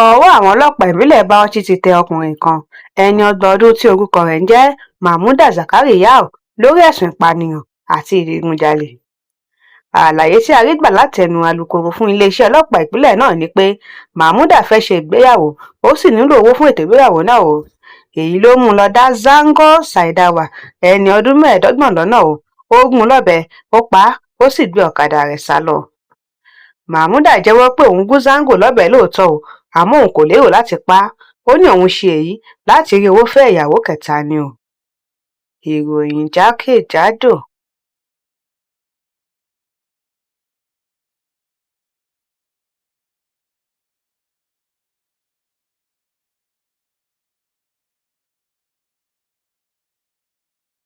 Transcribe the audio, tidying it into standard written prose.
ọwọ́ àwọn ọlọ́pàá ìbílẹ̀ Bauchi ti tẹ ọkùnrin kan ẹni ọgbọ̀n ọdún tí orúkọ rẹ̀ ń jẹ́ Mahmuda Zakariyau lórí ẹ̀sùn ìpànìyàn àti ìdigunjalè. Àlàyé tí a rí gbà látẹnu alukoro fún iléeṣẹ́ ọlọ́pàá ìpínlẹ̀ náà ni pé Mahmuda fẹ́ ṣe ìgbéyàwó ó sì nílò owó fún ètò ìgbéyàwó náà o. Èyí ló mú un lọ dá Zango Saidawa ẹni ọdún 25 lọ́nà o. Ó gún un lọ́bẹ, ó pa á, ó sì gbé ọ̀kadà rẹ̀ sá lọ. Mahmuda jẹ́wọ́ pé òun gún Zango lọ́bẹ lóòótọ́ o, àmọ́ òun kò lérò láti pa á. Ó ní òun ṣe èyí láti rí owó fẹ́ ìyàwó kẹta ni o. Ìròyìn jákèjádò.